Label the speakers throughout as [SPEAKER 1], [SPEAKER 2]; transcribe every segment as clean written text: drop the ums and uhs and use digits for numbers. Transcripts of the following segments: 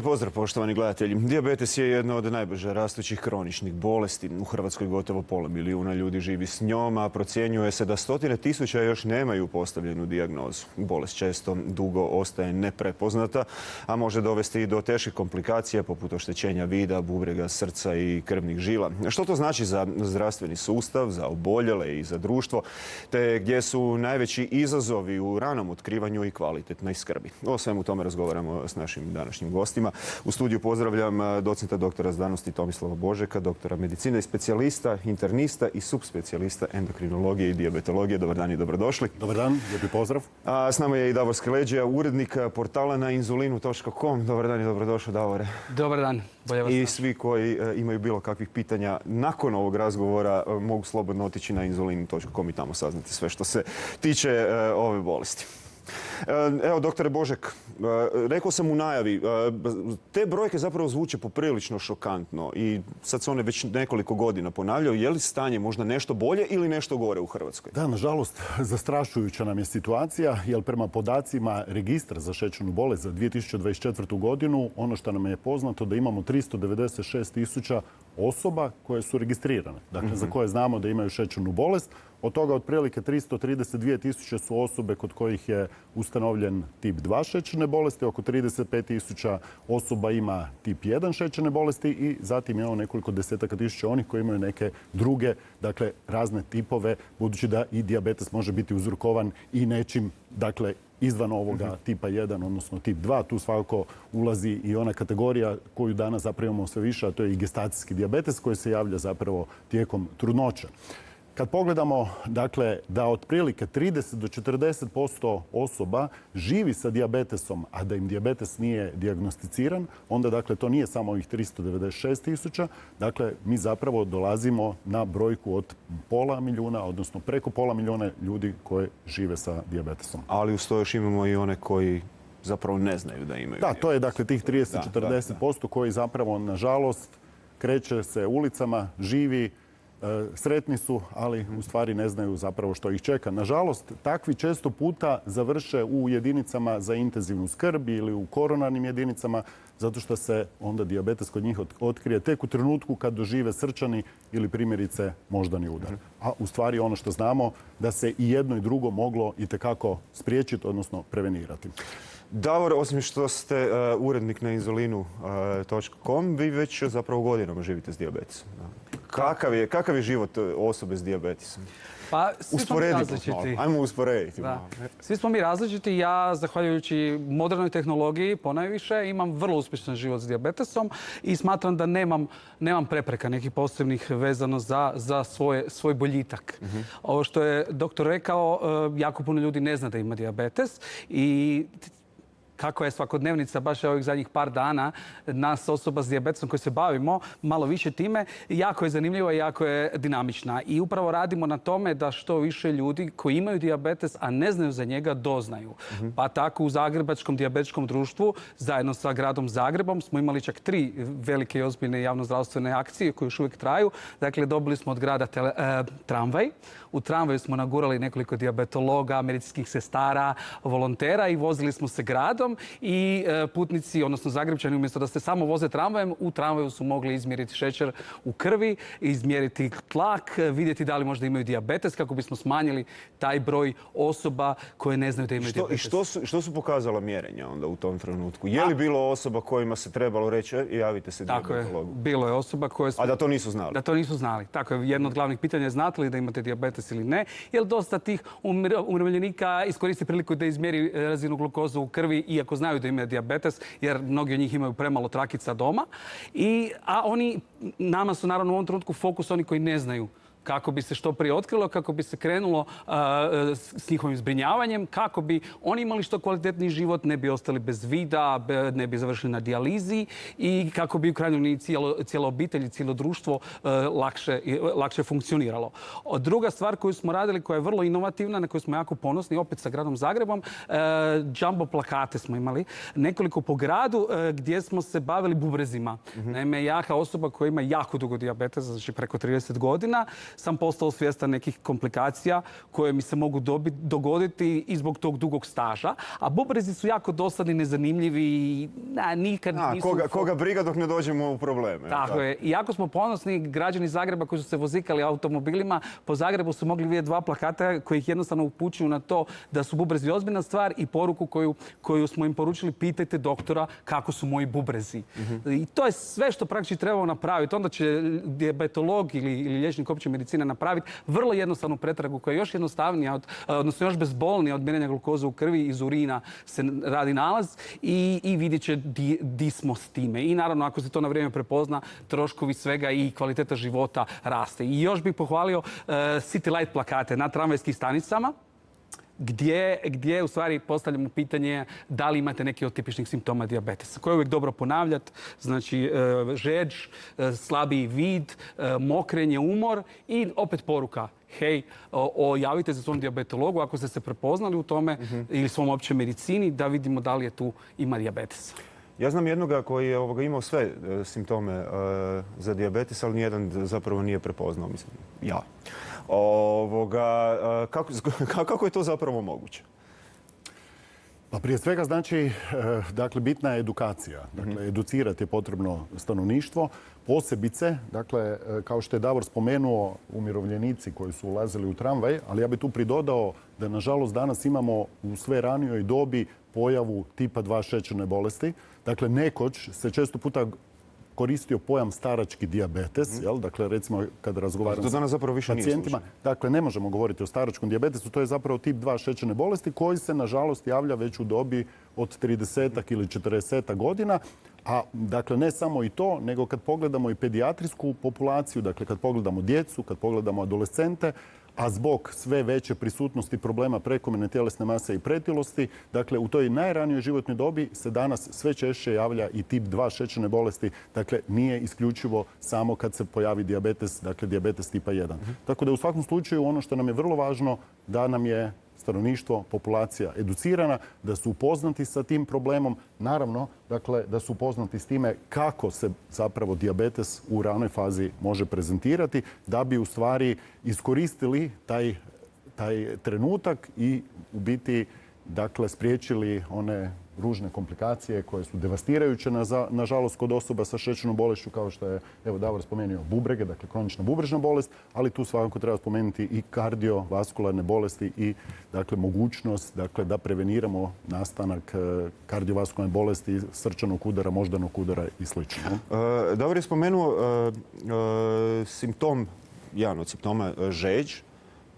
[SPEAKER 1] Pozdrav, poštovani gledatelji. Dijabetes je jedna od najbrže rastućih kroničnih bolesti. U Hrvatskoj gotovo pola milijuna ljudi živi s njom, a procjenjuje se da stotine tisuća još nemaju postavljenu dijagnozu. Bolest često dugo ostaje neprepoznata, a može dovesti i do teških komplikacija poput oštećenja vida, bubrega, srca i krvnih žila. Što to znači za zdravstveni sustav, za oboljele i za društvo, te gdje su najveći izazovi u ranom otkrivanju i kvalitetnoj skrbi? O svemu tome razgovaramo s našim današnjim gostima. U studiju pozdravljam docenta doktora znanosti Tomislava Božeka, doktora medicine i specijalista, internista i subspecijalista endokrinologije i dijabetologije. Dobar dan i dobrodošli.
[SPEAKER 2] Dobar dan, lijepi pozdrav.
[SPEAKER 1] S nama je i Davor Skeleđija, urednik portala na inzulinu.com. Dobar dan i dobrodošao, Davore.
[SPEAKER 3] Dobar dan.
[SPEAKER 1] I svi koji imaju bilo kakvih pitanja nakon ovog razgovora mogu slobodno otići na inzulinu.com i tamo saznati sve što se tiče ove bolesti. Evo, doktore Božek, rekao sam u najavi, te brojke zapravo zvuče poprilično šokantno i sad se one već nekoliko godina ponavljaju. Je li stanje možda nešto bolje ili nešto gore u Hrvatskoj?
[SPEAKER 2] Da, nažalost, zastrašujuća nam je situacija, jer prema podacima registra za šećernu bolest za 2024. godinu, ono što nam je poznato da imamo 396.000 osoba koje su registrirane, dakle za koje znamo da imaju šećernu bolest. Od toga otprilike 332.000 su osobe kod kojih je ustanovljen tip 2 šećerne bolesti, oko 35.000 osoba ima tip 1 šećerne bolesti i zatim imamo nekoliko desetaka tisuća onih koji imaju neke druge, dakle razne tipove, budući da i dijabetes može biti uzrokovan i nečim, dakle izvan ovoga tipa 1, odnosno tip 2. Tu svakako ulazi i ona kategorija koju danas zapravo imamo sve više, a to je i gestacijski dijabetes koji se javlja zapravo tijekom trudnoće. Kad pogledamo, dakle, da otprilike 30 do 40% osoba živi sa dijabetesom, a da im dijabetes nije dijagnosticiran, onda, dakle, to nije samo ovih 396.000. Dakle, mi zapravo dolazimo na brojku od pola milijuna, odnosno preko pola milijuna ljudi koji žive sa dijabetesom.
[SPEAKER 1] Ali uz to još imamo i one koji zapravo ne znaju da imaju.
[SPEAKER 2] Da, to je, dakle, tih 30-40% koji zapravo, nažalost, kreće se ulicama, živi, sretni su, ali u stvari ne znaju zapravo što ih čeka. Nažalost, takvi često puta završe u jedinicama za intenzivnu skrb ili u koronarnim jedinicama, zato što se onda dijabetes kod njih otkrije tek u trenutku kad dožive srčani ili primjerice moždani udar. A u stvari ono što znamo da se i jedno i drugo moglo itekako spriječiti, odnosno prevenirati.
[SPEAKER 1] Davor, osim što ste urednik na inzulinu.com, vi već zapravo godinama živite s dijabetesom. Kakav je život osobe s dijabetesom?
[SPEAKER 3] Pa, svi smo mi različiti.
[SPEAKER 1] Ajmo usporediti.
[SPEAKER 3] Svi smo mi različiti. Ja, zahvaljujući modernoj tehnologiji, ponajviše, imam vrlo uspješan život s dijabetesom i smatram da nemam prepreka nekih posebnih vezano za svoj boljitak. Ovo što je doktor rekao, jako puno ljudi ne zna da ima dijabetes i kako je svakodnevnica baš ovih zadnjih par dana nas osoba s dijabetesom koji se bavimo malo više time, jako je zanimljiva i jako je dinamična. I upravo radimo na tome da što više ljudi koji imaju dijabetes, a ne znaju za njega, doznaju. Pa tako u Zagrebačkom dijabetičkom društvu, zajedno sa gradom Zagrebom, smo imali čak 3 velike i ozbiljne javnozdravstvene akcije koje još uvijek traju. Dakle, dobili smo od grada tramvaj. U tramvaju smo nagurali nekoliko dijabetologa, medicinskih sestara, volontera i vozili smo se gradom i putnici, odnosno Zagrebčani, umjesto da se samo voze tramvajem, u tramvaju su mogli izmjeriti šećer u krvi, izmjeriti tlak, vidjeti da li možda imaju dijabetes kako bismo smanjili taj broj osoba koje ne znaju da imaju dijabetes.
[SPEAKER 1] I što su pokazala mjerenja onda u tom trenutku? Je li bilo osoba kojima se trebalo reći javite se dijabetologu?
[SPEAKER 3] Tako je, bilo je osoba koje su...
[SPEAKER 1] A da to nisu znali?
[SPEAKER 3] Da to nisu znali. Tako je, jedno od glavnih pitanja je znate li da imate dijabetes ili ne, jer dosta tih umirovljenika iskoristi priliku da izmjeri razinu glukoze u krvi, iako znaju da imaju dijabetes, jer mnogi od njih imaju premalo trakica doma. A oni, nama su naravno u ovom trenutku fokus oni koji ne znaju kako bi se što prije otkrilo, kako bi se krenulo s njihovim zbrinjavanjem, kako bi oni imali što kvalitetniji život, ne bi ostali bez vida, ne bi završili na dijalizi i kako bi u krajnjoj liniji cijela obitelj i cijelo društvo lakše funkcioniralo. Druga stvar koju smo radili, koja je vrlo inovativna, na koju smo jako ponosni, opet sa gradom Zagrebom, jumbo plakate smo imali, nekoliko po gradu gdje smo se bavili bubrezima. Naime, ja kao osoba koja ima jako dugo dijabetesa, znači preko 30 godina, sam postao svjestan nekih komplikacija koje mi se mogu dogoditi i zbog tog dugog staža. A bubrezi su jako dosadni, nezanimljivi i nikad nisu...
[SPEAKER 1] Koga briga dok ne dođemo u probleme.
[SPEAKER 3] Tako je. I jako smo ponosni, građani Zagreba koji su se vozikali automobilima, po Zagrebu su mogli vidjeti 2 plakata koji ih jednostavno upućuju na to da su bubrezi ozbiljna stvar i poruku koju smo im poručili: pitajte doktora kako su moji bubrezi. I to je sve što praktički trebamo napraviti. Onda će dijabetolog ili liječnik opće medicine napraviti vrlo jednostavnu pretragu koja je još jednostavnija, odnosno još bezbolnija od mjerenja glukoze u krvi. Iz urina se radi nalaz i vidjet će di smo s time. I naravno, ako se to na vrijeme prepozna, troškovi svega i kvaliteta života raste. I još bih pohvalio City Light plakate na tramvajskim stanicama, gdje u stvari postavljamo pitanje da li imate neki od tipičnih simptoma dijabetesa, koje je uvijek dobro ponavljati. Znači, žeđ, slabiji vid, mokrenje, umor i opet poruka: hej, javite se svom dijabetologu ako ste se prepoznali u tome ili svom općoj medicini, da vidimo da li je tu ima dijabetesa.
[SPEAKER 1] Ja znam jednoga koji je imao sve simptome za dijabetes, ali nijedan zapravo nije prepoznao, mislim, ja. Kako je to zapravo moguće?
[SPEAKER 2] Pa prije svega znači, dakle, bitna je edukacija. Dakle, educirati je potrebno stanovništvo. Posebice, dakle, kao što je Davor spomenuo, umirovljenici koji su ulazili u tramvaj, ali ja bih tu pridodao da nažalost danas imamo u sve ranijoj dobi pojavu tipa 2 šećerne bolesti. Dakle, nekoć se često puta koristio pojam starački dijabetes, dakle, recimo kada razgovaram
[SPEAKER 1] sa
[SPEAKER 2] pacijentima, dakle, ne možemo govoriti o staračkom dijabetesu, to je zapravo tip 2 šećerne bolesti koji se, nažalost, javlja već u dobi od 30 ili 40 godina. A, dakle, ne samo i to, nego kad pogledamo i pedijatrijsku populaciju, dakle, kad pogledamo djecu, kad pogledamo adolescente, a zbog sve veće prisutnosti problema prekomjerne tjelesne mase i pretilosti, dakle, u toj najranijoj životnoj dobi se danas sve češće javlja i tip 2 šećerne bolesti. Dakle, nije isključivo samo kad se pojavi dijabetes, dakle, dijabetes tipa 1. Tako da u svakom slučaju ono što nam je vrlo važno, da nam je stanovništvo, populacija educirana, da su upoznati sa tim problemom. Naravno, dakle, da su upoznati s time kako se zapravo dijabetes u ranoj fazi može prezentirati, da bi u stvari iskoristili taj trenutak i u biti, dakle, spriječili one ružne komplikacije koje su devastirajuće, nažalost, kod osoba sa šećernom bolešću, kao što je, evo, Davor spomenuo bubrege, dakle, kronična bubrežna bolest, ali tu svakako treba spomenuti i kardiovaskularne bolesti i, dakle, mogućnost, dakle, da preveniramo nastanak kardiovaskularne bolesti, srčanog udara, moždanog udara i sl.
[SPEAKER 1] Davor je spomenuo jedan od simptoma, žeđ.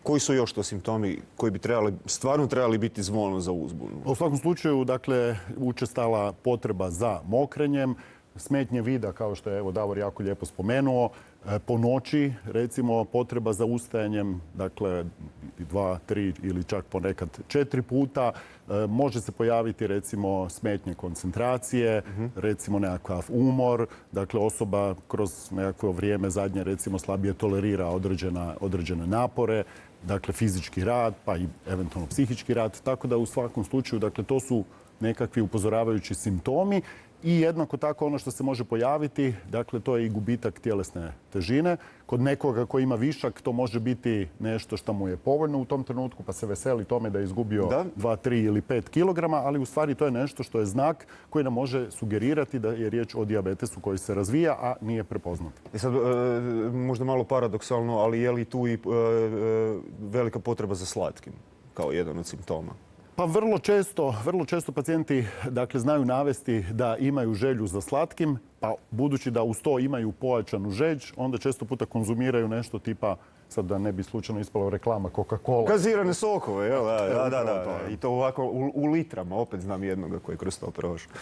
[SPEAKER 1] Koji su još to simptomi koji bi stvarno trebali biti zvono za uzbunu?
[SPEAKER 2] U svakom slučaju, dakle, učestala potreba za mokrenjem, smetnje vida, kao što je, evo, Davor jako lijepo spomenuo, po noći, recimo, potreba za ustajanjem, dakle, 2, 3 ili čak ponekad 4 puta. Može se pojaviti, recimo, smetnje koncentracije, recimo nekakav umor. Dakle, osoba kroz nekakvo vrijeme zadnje, recimo, slabije tolerira određene napore. Dakle, fizički rad, pa i eventualno psihički rad. Tako da u svakom slučaju, dakle, to su nekakvi upozoravajući simptomi. I jednako tako ono što se može pojaviti, dakle, to je i gubitak tjelesne težine. Kod nekoga koji ima višak, to može biti nešto što mu je povoljno u tom trenutku, pa se veseli tome da je izgubio 2, 3 ili 5 kilograma, ali u stvari to je nešto što je znak koji nam može sugerirati da je riječ o dijabetesu koji se razvija, a nije prepoznat.
[SPEAKER 1] Sad, možda malo paradoksalno, ali je li tu i velika potreba za slatkim kao jedan od simptoma?
[SPEAKER 2] Pa vrlo često pacijenti, dakle, znaju navesti da imaju želju za slatkim, pa budući da uz to imaju pojačanu žeđ, onda često puta konzumiraju nešto tipa, sad da ne bi slučajno ispala reklama, Coca-Cola.
[SPEAKER 1] Gazirane sokove, jel? Da. I to ovako u litrama, opet znam jednoga koji je kroz to prošao.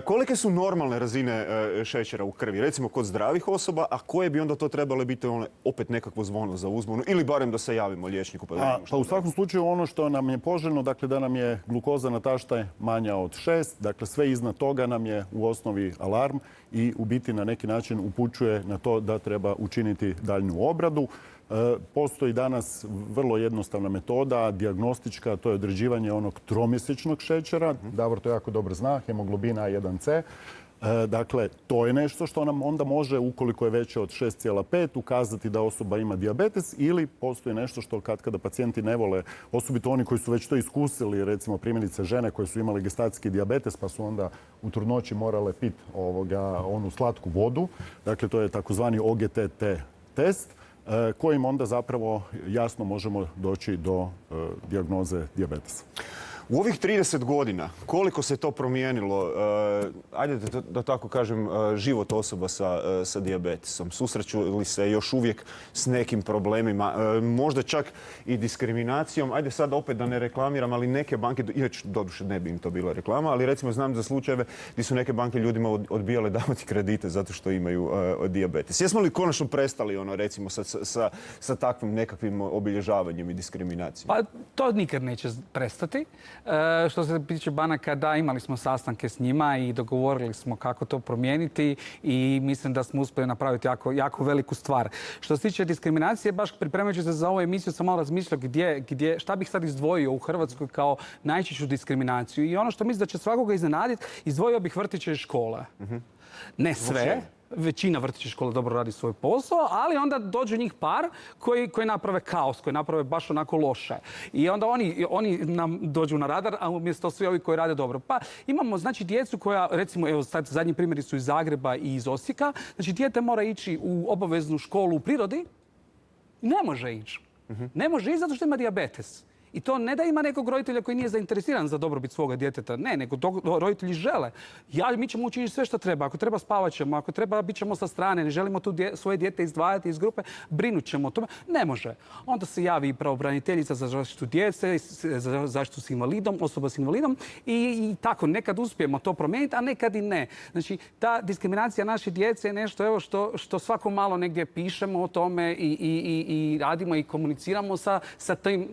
[SPEAKER 1] Kolike su normalne razine šećera u krvi, recimo kod zdravih osoba, a koje bi onda to trebale biti opet nekakvo zvono za uzbunu ili barem da se javimo liječniku?
[SPEAKER 2] Pa u svakom slučaju ono što nam je poželjno, dakle, da nam je glukoza na taštaj manja od 6, dakle, sve iznad toga nam je u osnovi alarm i u biti na neki način upućuje na to da treba učiniti daljnju obradu. Postoji danas vrlo jednostavna metoda, dijagnostička, to je određivanje onog tromjesečnog šećera. Davor to jako dobro zna, hemoglobina A1C. Dakle, to je nešto što nam onda može, ukoliko je veće od 6,5, ukazati da osoba ima dijabetes, ili postoji nešto što kada pacijenti ne vole, osobito oni koji su već to iskusili, recimo primjerice žene koje su imale gestacijski dijabetes pa su onda u trudnoći morale piti onu slatku vodu. Dakle, to je takozvani OGTT test kojim onda zapravo jasno možemo doći do dijagnoze dijabetesa.
[SPEAKER 1] U ovih 30 godina, koliko se to promijenilo, ajde da tako kažem, život osoba sa dijabetesom? Susreću li se još uvijek s nekim problemima, možda čak i diskriminacijom? Ajde sad opet da ne reklamiram, ali neke banke, inače doduše ne bi im to bila reklama, ali recimo znam za slučajeve gdje su neke banke ljudima odbijale davati kredite zato što imaju dijabetes. Jesmo li konačno prestali recimo sa takvim nekakvim obilježavanjem i diskriminacijom?
[SPEAKER 3] Pa to nikad neće prestati. Što se tiče banaka, da, imali smo sastanke s njima i dogovorili smo kako to promijeniti i mislim da smo uspjeli napraviti jako veliku stvar. Što se tiče diskriminacije, baš pripremajući se za ovu emisiju sam malo razmišljao šta bih sad izdvojio u Hrvatskoj kao najčešću diskriminaciju. I ono što mislim da će svakoga iznenaditi, izdvojio bih vrtiće i škole. Ne sve. Većina vrtića škola dobro radi svoj posao, ali onda dođe njih par koji naprave kaos, koji naprave baš onako loše. I onda oni nam dođu na radar, a umjesto svi ovi koji rade dobro. Pa imamo znači djecu koja, recimo, evo sad zadnji primjeri su iz Zagreba i iz Osijeka, znači dijete mora ići u obaveznu školu u prirodi i ne može ići. Ne može ići zato što ima dijabetes. I to ne da ima nekog roditelja koji nije zainteresiran za dobrobit svoga djeteta. Ne, nego roditelji žele. Mi ćemo učiniti sve što treba. Ako treba spavat ćemo, ako treba bit ćemo sa strane, ne želimo tu svoje dijete izdvajati iz grupe, brinut ćemo o tome. Ne može. Onda se javi pravobraniteljica za zaštitu djece, za zaštitu s invalidom, osoba s invalidom i tako. Nekad uspijemo to promijeniti, a nekad i ne. Znači, ta diskriminacija naše djece je nešto evo što svako malo negdje pišemo o tome i radimo i komuniciramo sa tim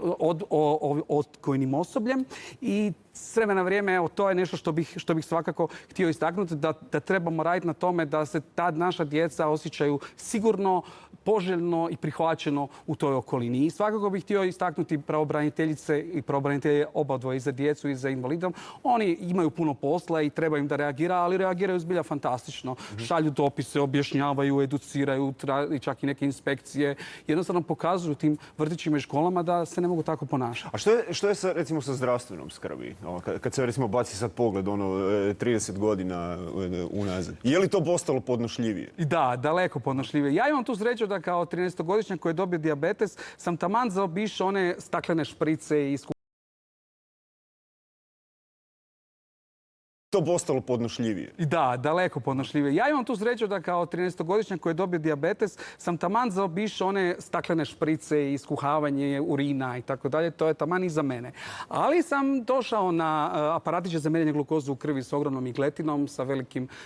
[SPEAKER 3] odgojnim osobljem i s vremena na vrijeme, evo, to je nešto što bih svakako htio istaknuti, da trebamo raditi na tome da se ta naša djeca osjećaju sigurno, poželjno i prihvaćeno u toj okolini. I svakako bih htio istaknuti pravobraniteljice i pravobranitelje obadvoje i za djecu i za invalidom. Oni imaju puno posla i treba im da reagira, ali reagiraju zbilja fantastično. Šalju dopise, objašnjavaju, educiraju, čak i neke inspekcije. Jednostavno pokazuju tim vrtićima i školama da se ne mogu tako ponašati.
[SPEAKER 1] A što je recimo sa zdravstvenom skrbi? Kad se recimo baci sad pogled 30 godina unazad. Je li to postalo podnošljivije?
[SPEAKER 3] Da, daleko podnošljivije. Ja imam tu sreću da kao 13-godišnjak koji je dobio dijabetes sam taman zaobišao one staklene šprice i
[SPEAKER 1] to postalo podnošljivije.
[SPEAKER 3] Da, daleko podnošljivije. Ja imam tu sreću da kao 13-godišnjak koji je dobio dijabetes sam taman zaobišao one staklene šprice i iskuhavanje urina i tako dalje. To je taman i za mene. Ali sam došao na aparatiće za mjerenje glukozu u krvi s ogromnom igletinom,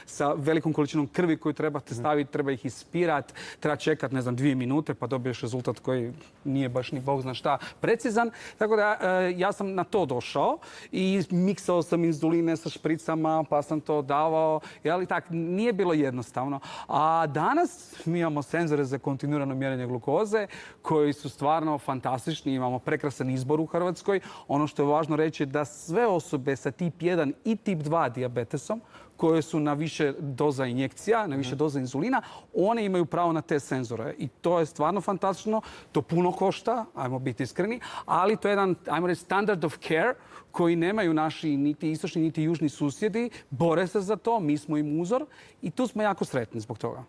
[SPEAKER 3] sa velikom količinom krvi koju trebate staviti, treba ih ispirati, treba čekati, 2 minute pa dobiješ rezultat koji nije baš ni bog zna šta precizan. Tako da ja sam na to došao i miksao sam inzuline sa špricama, pa sam to davao, ali tak, nije bilo jednostavno. A danas mi imamo senzore za kontinuirano mjerenje glukoze koji su stvarno fantastični, imamo prekrasan izbor u Hrvatskoj. Ono što je važno reći je da sve osobe sa tip 1 i tip 2 dijabetesom koje su na više doza injekcija, na više doza inzulina, one imaju pravo na te senzore. I to je stvarno fantastično. To puno košta, ajmo biti iskreni, ali to je jedan, ajmo reći, standard of care koji nemaju naši niti istočni, niti južni susjedi. Bore se za to, mi smo im uzor i tu smo jako sretni zbog toga.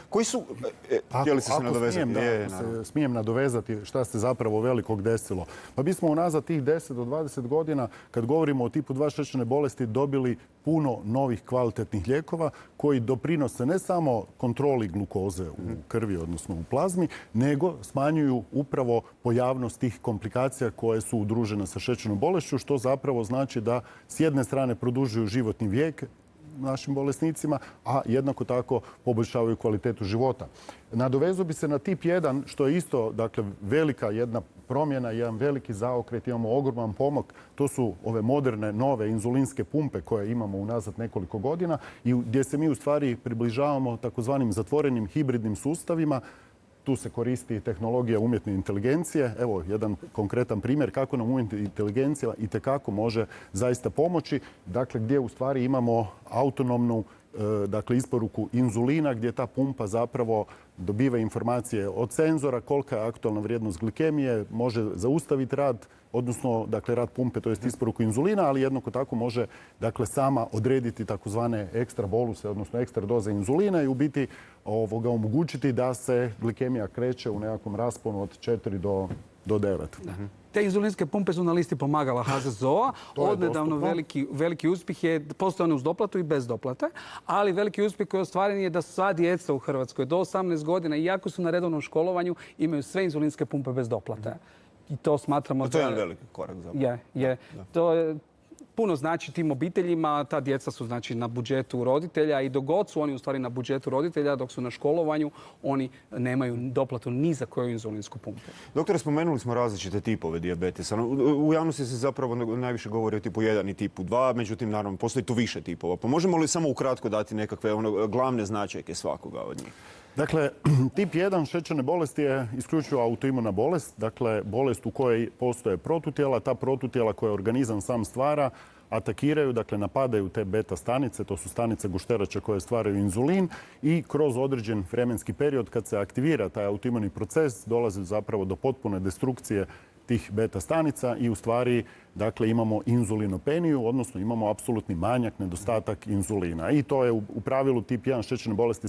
[SPEAKER 1] Koji su... Htjeli ste se nadovezati?
[SPEAKER 2] Smijem nadovezati šta se zapravo velikog desilo. Pa mi smo unazad tih 10 do 20 godina, kad govorimo o tipu 2 šećerne bolesti, dobili puno novih kvalitetnih lijekova koji doprinose ne samo kontroli glukoze u krvi, odnosno u plazmi, nego smanjuju upravo pojavnost tih komplikacija koje su udružene sa šećernom bolešću, što zapravo znači da s jedne strane produžuju životni vijek našim bolesnicima, a jednako tako poboljšavaju kvalitetu života. Nadovezao bi se na tip 1, što je isto, dakle, velika jedna promjena, jedan veliki zaokret, imamo ogroman pomak. To su ove moderne, nove inzulinske pumpe koje imamo unazad nekoliko godina i gdje se mi u stvari približavamo takozvanim zatvorenim hibridnim sustavima. Tu se koristi tehnologija umjetne inteligencije. Evo, jedan konkretan primjer kako nam umjetna inteligencija itekako može zaista pomoći. Dakle, gdje u stvari imamo autonomnu dakle isporuku inzulina gdje ta pumpa zapravo dobiva informacije od senzora kolika je aktualna vrijednost glikemije, može zaustaviti rad, odnosno dakle rad pumpe, to jest isporuku inzulina, ali jednako tako može dakle sama odrediti takozvane ekstra boluse, odnosno ekstra doze inzulina i u biti omogućiti da se glikemija kreće u nekakvom rasponu od 4 do 9.
[SPEAKER 3] Te inzulinske pumpe su na listi pomagala HZZO-a. Odnedavno veliki uspjeh je, postoje one uz doplatu i bez doplate, ali veliki uspjeh koji je ostvaren je da sva djeca u Hrvatskoj do 18 godina, iako su na redovnom školovanju, imaju sve inzulinske pumpe bez doplate. I to smatramo
[SPEAKER 1] To je jedan veliki korak zapravo.
[SPEAKER 3] Je. To je puno znači tim obiteljima, ta djeca su znači na budžetu roditelja i dok god su oni u stvari na budžetu roditelja, dok su na školovanju, oni nemaju doplatu ni za koju inzulinsku pumpu.
[SPEAKER 1] Doktore, spomenuli smo različite tipove dijabetesa. U javnosti se zapravo najviše govori o tipu 1 i tipu 2, međutim, naravno, postoji tu više tipova. Pa možemo li samo ukratko dati nekakve glavne značajke svakoga od njih?
[SPEAKER 2] Dakle, tip 1 šećerne bolesti je isključivo autoimuna bolest, dakle bolest u kojoj postoje protutijela, ta protutijela koje organizam sam stvara, atakiraju, dakle napadaju te beta stanice, to su stanice gušterača koje stvaraju inzulin i kroz određen vremenski period kad se aktivira taj autoimuni proces dolazi zapravo do potpune destrukcije tih beta stanica i u stvari dakle imamo inzulinopeniju, odnosno imamo apsolutni manjak, nedostatak inzulina. I to je u pravilu tip 1 šećerne bolesti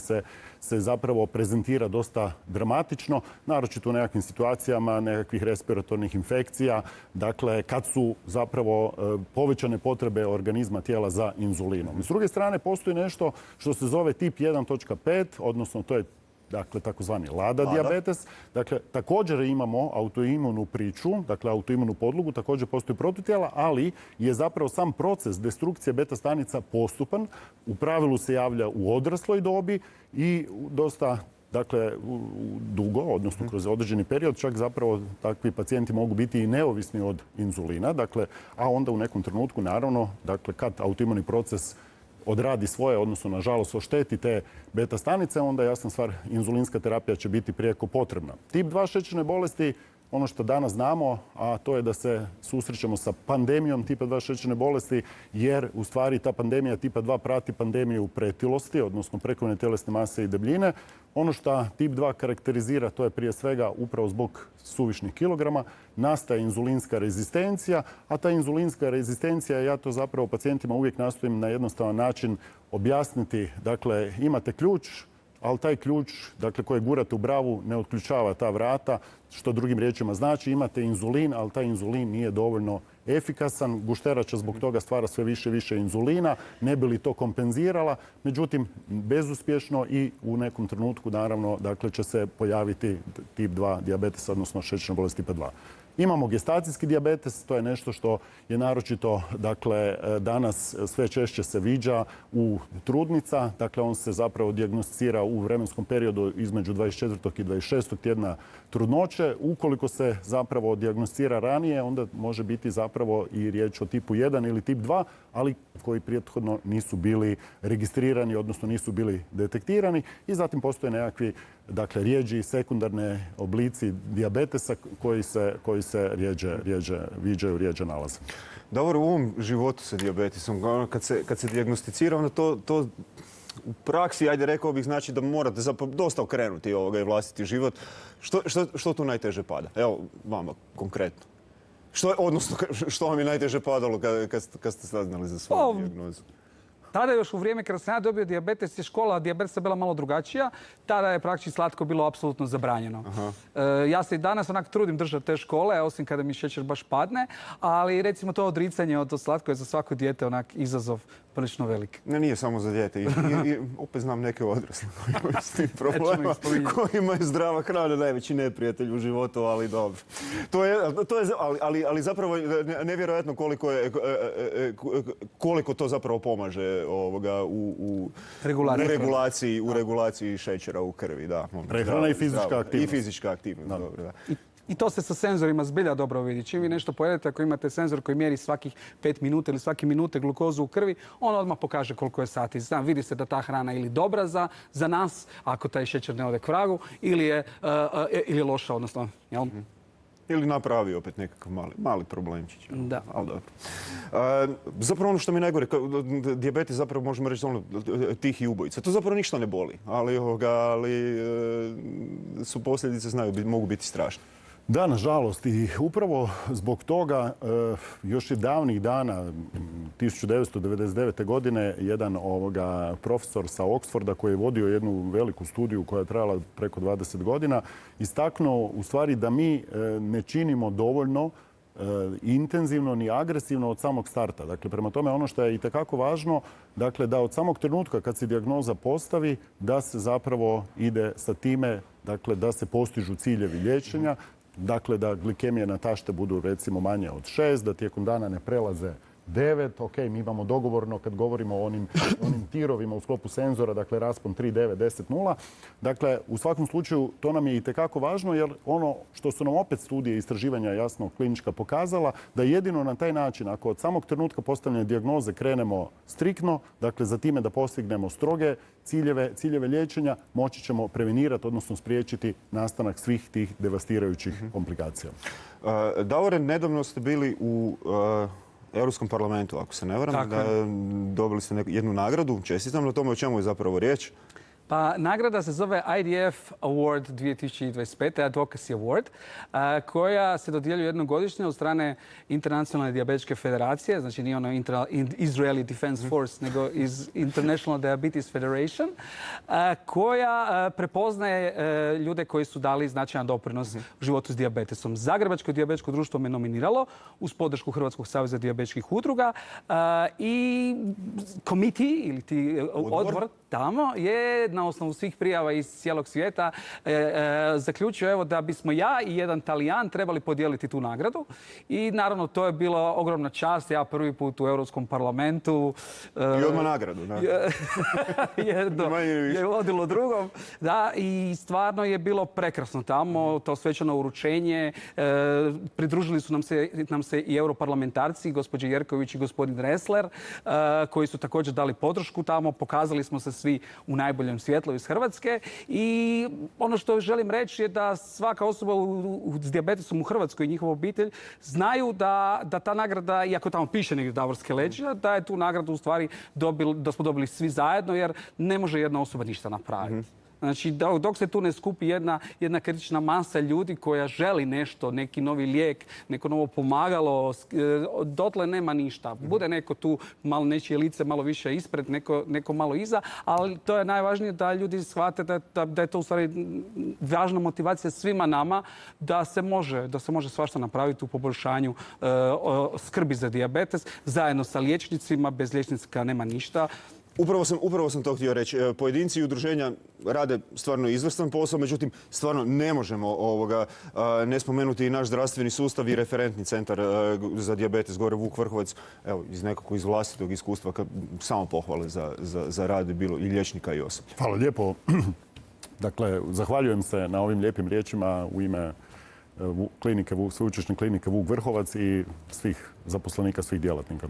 [SPEAKER 2] se zapravo prezentira dosta dramatično, naročito u nekakvim situacijama nekakvih respiratornih infekcija, dakle kad su zapravo povećane potrebe organizma tijela za inzulinom. S druge strane postoji nešto što se zove tip 1.5, odnosno to je dakle takozvani LADA dijabetes. Dakle, također imamo autoimunu priču, dakle autoimunu podlogu, također postoji protutijela, ali je zapravo sam proces destrukcije beta stanica postupan. U pravilu se javlja u odrasloj dobi i dosta dakle, dugo, odnosno kroz određeni period, čak zapravo takvi pacijenti mogu biti i neovisni od inzulina, dakle, a onda u nekom trenutku, naravno, dakle, kad autoimuni proces odradi svoje, odnosno nažalost ošteti te beta stanice, onda jasna stvar, inzulinska terapija će biti prijeko potrebna. Tip 2 šećerne bolesti, ono što danas znamo, a to je da se susrećemo sa pandemijom tipa 2 šećerne bolesti, jer u stvari ta pandemija tipa 2 prati pandemiju pretilosti, odnosno prekomjerne tjelesne mase i debljine. Ono što tip 2 karakterizira, to je prije svega upravo zbog suvišnih kilograma, nastaje inzulinska rezistencija, a ta inzulinska rezistencija, ja to zapravo pacijentima uvijek nastojim na jednostavan način objasniti. Dakle, imate ključ, ali taj ključ dakle, koji gurate u bravu ne otključava ta vrata, što drugim riječima znači imate inzulin, ali taj inzulin nije dovoljno efikasan. Gušterača zbog toga stvara sve više i više inzulina, ne bi li to kompenzirala. Međutim, bezuspješno i u nekom trenutku naravno dakle, će se pojaviti tip 2 dijabetesa, odnosno šećerna bolest tipa 2. Imamo gestacijski dijabetes, to je nešto što je naročito, dakle, danas sve češće se viđa u trudnica. Dakle, on se zapravo dijagnosticira u vremenskom periodu između 24. i 26. tjedna trudnoće. Ukoliko se zapravo dijagnosticira ranije, onda može biti zapravo i riječ o tipu 1 ili tip 2, ali koji prethodno nisu bili registrirani, odnosno nisu bili detektirani. I zatim postoje nekakvi, dakle, rijeđi sekundarne oblici dijabetesa koji se viđaju, rijeđe nalaze.
[SPEAKER 1] Dobro, u ovom životu sa dijabetesom, kad se dijagnosticira, onda to u praksi, ajde rekao bih, znači da morate dosta okrenuti i vlastiti život. Što tu najteže pada? Evo, vama konkretno. Što vam je najteže padalo kad ste saznali za svoju dijagnozu?
[SPEAKER 3] Tada još u vrijeme kada sam ja dobio dijabetes je škola dijabetesa bila malo drugačija. Tada je praktički slatko bilo apsolutno zabranjeno. Ja se i danas onak trudim držati te škole, osim kada mi šećer baš padne, ali recimo to odricanje od slatko je za svako dijete onak izazov prilično velik.
[SPEAKER 1] Ne, nije samo za dijete. I opet znam neke odrasle koji imaju s tim problema, kojima je zdrava hrana najveći neprijatelj u životu, ali dobro. Ali zapravo nevjerojatno koliko to zapravo pomaže u regulaciji šećera u krvi.
[SPEAKER 2] Prehrana i fizička aktivnost.
[SPEAKER 1] I fizička aktivnost, dobro, da.
[SPEAKER 3] I to se sa senzorima zbilja dobro vidi. Čim vi nešto pojedete, ako imate senzor koji mjeri svakih 5 minuta ili svake minute glukozu u krvi, on odmah pokaže koliko je sati. Vidi se da ta hrana ili dobra za nas, ako taj šećer ne ode k vragu, ili je loša, odnosno, jel?
[SPEAKER 1] Ili napravi opet nekakav mali problemčić.
[SPEAKER 3] Da.
[SPEAKER 1] Ali dobro. Zapravo ono što mi najgore, dijabetes zapravo možemo reći ono tihi ubojica. To zapravo ništa ne boli, ali su posljedice mogu biti strašne.
[SPEAKER 2] Da, nažalost. I upravo zbog toga još je davnih dana, 1999. godine, jedan profesor sa Oxforda koji je vodio jednu veliku studiju koja je trajala preko 20 godina, istaknuo u stvari da mi ne činimo dovoljno intenzivno ni agresivno od samog starta. Dakle, prema tome ono što je itekako važno, dakle, da od samog trenutka kad se dijagnoza postavi, da se zapravo ide sa time, dakle, da se postižu ciljevi liječenja, dakle, da glikemije na tašte budu recimo manje od 6, da tijekom dana ne prelaze 9. Ok, mi imamo dogovorno kad govorimo o onim tirovima u sklopu senzora, dakle raspon 3, 9, 10, 0. Dakle, u svakom slučaju to nam je itekako važno jer ono što su nam opet studije i istraživanja jasno klinička pokazala, da jedino na taj način, ako od samog trenutka postavljanja dijagnoze krenemo striktno, dakle za time da postignemo stroge ciljeve liječenja, moći ćemo prevenirati, odnosno spriječiti nastanak svih tih devastirajućih komplikacija.
[SPEAKER 1] Davore, nedavno ste bili u Europskom parlamentu, ako se ne varam, dobili ste jednu nagradu. Čestitam na tome, o čemu je zapravo riječ.
[SPEAKER 3] Pa nagrada se zove IDF Award 2025, Advocacy Award, koja se dodjeljuje jednogodišnje od strane Internacionalne dijabetičke federacije, znači nije ono Israeli Defense Force, nego iz International Diabetes Federation, koja prepoznaje ljude koji su dali značajan doprinos životu s dijabetesom. Zagrebačko dijabetičko društvo me nominiralo uz podršku Hrvatskog saveza dijabetičkih udruga i komiti ili odbor tamo je na osnovu svih prijava iz cijelog svijeta zaključio evo da bismo ja i jedan Talijan trebali podijeliti tu nagradu. I naravno to je bila ogromna čast. Ja prvi put u Europskom parlamentu.
[SPEAKER 1] I odmah nagradu, da.
[SPEAKER 3] Jedno je vodilo drugom. Da, i stvarno je bilo prekrasno tamo, to svečano uručenje. Pridružili su nam se i europarlamentarci, gospođa Jerković i gospodin Ressler, koji su također dali podršku tamo. Pokazali smo se svi u najboljem svjetlu iz Hrvatske i ono što želim reći je da svaka osoba s dijabetesom u Hrvatskoj i njihova obitelj znaju da ta nagrada, iako tamo piše negdje Davorske leđa, da je tu nagradu u stvari da smo dobili svi zajedno jer ne može jedna osoba ništa napraviti. Znači, dok se tu ne skupi jedna kritična masa ljudi koja želi nešto, neki novi lijek, neko novo pomagalo, dotle nema ništa. Bude neko tu, malo nečije lice malo više ispred, neko malo iza, ali to je najvažnije da ljudi shvate da je to u stvari važna motivacija svima nama da se može svašta napraviti u poboljšanju skrbi za dijabetes, zajedno sa liječnicima, bez liječnika nema ništa.
[SPEAKER 1] Upravo sam to htio reći. Pojedinci i udruženja rade stvarno izvrstan posao, međutim, stvarno ne možemo ne spomenuti i naš zdravstveni sustav i referentni centar za dijabetes gore Vuk Vrhovac. Evo, iz vlastitog iskustva, samo pohvale za rad bilo i liječnika i osoblja.
[SPEAKER 2] Hvala lijepo. Dakle, zahvaljujem se na ovim lijepim riječima u ime sveučilišne klinike Vuk Vrhovac i svih zaposlenika, svih djelatnika.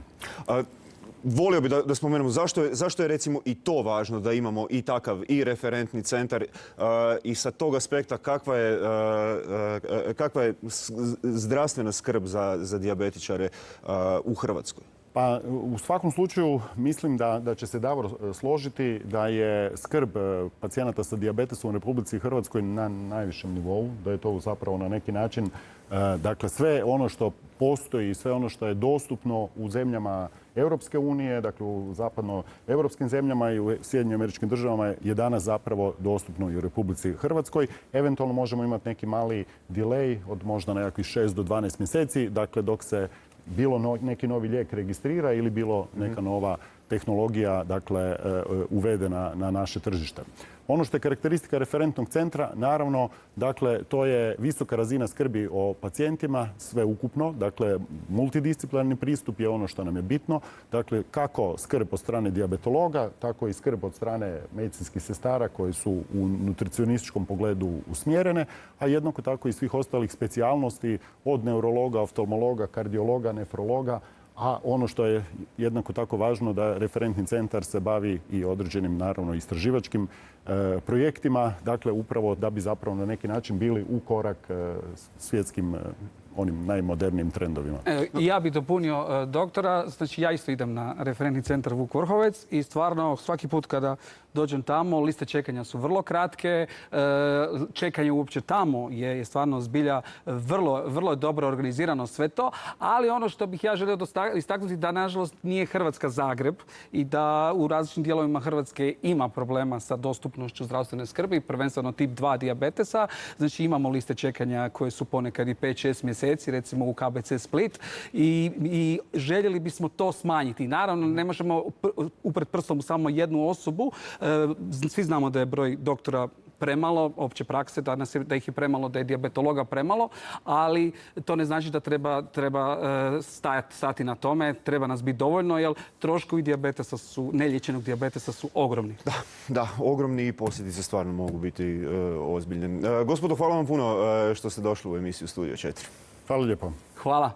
[SPEAKER 1] Volio bi da spomenemo zašto je recimo i to važno da imamo i takav i referentni centar i sa tog aspekta kakva je zdravstvena skrb za dijabetičare u Hrvatskoj.
[SPEAKER 2] Pa u svakom slučaju mislim da će se Davor složiti da je skrb pacijenata sa dijabetesom u Republici Hrvatskoj na najvišem nivou, da je to zapravo na neki način, dakle sve ono što postoji i sve ono što je dostupno u zemljama Europske unije, dakle u zapadnoevropskim zemljama i u Sjedinjenim Američkim Državama je danas zapravo dostupno i u Republici Hrvatskoj. Eventualno možemo imati neki mali delay od možda nekakvih 6 do 12 mjeseci, dakle dok se bilo neki novi lijek registrira ili bilo neka nova tehnologija dakle, uvedena na naše tržište. Ono što je karakteristika referentnog centra, naravno, dakle, to je visoka razina skrbi o pacijentima, sve ukupno. Dakle, multidisciplinarni pristup je ono što nam je bitno. Dakle, kako skrb od strane dijabetologa, tako i skrb od strane medicinskih sestara koji su u nutricionističkom pogledu usmjerene, a jednako tako i svih ostalih specijalnosti od neurologa, oftalmologa, kardiologa, nefrologa, A ono što je jednako tako važno da referentni centar se bavi i određenim, naravno, istraživačkim projektima, dakle upravo da bi zapravo na neki način bili u korak svjetskim onim najmodernijim trendovima.
[SPEAKER 3] I ja bih dopunio doktora, znači ja isto idem na referentni centar Vuk Vrhovec i stvarno svaki put kada dođem tamo, liste čekanja su vrlo kratke, čekanje uopće tamo je stvarno zbilja vrlo je dobro organizirano sve to, ali ono što bih ja želio istaknuti da nažalost nije Hrvatska Zagreb i da u različitim dijelovima Hrvatske ima problema sa dostupnošću zdravstvene skrbi, prvenstveno tip 2 dijabetesa. Znači imamo liste čekanja koje su ponekad i 5-6 mjeseci, recimo u KBC Split i željeli bismo to smanjiti. Naravno, ne možemo upret prstom u samo jednu osobu. Svi znamo da je broj doktora premalo, opće prakse, da ih je premalo, da je dijabetologa premalo, ali to ne znači da treba stati na tome, treba nas biti dovoljno, jer troškovi neliječenog dijabetesa su ogromni.
[SPEAKER 1] Da, ogromni i posljedice stvarno mogu biti ozbiljne. Gospodo, hvala vam puno što ste došli u emisiju Studio 4.
[SPEAKER 2] Hvala lijepo.
[SPEAKER 3] Hvala.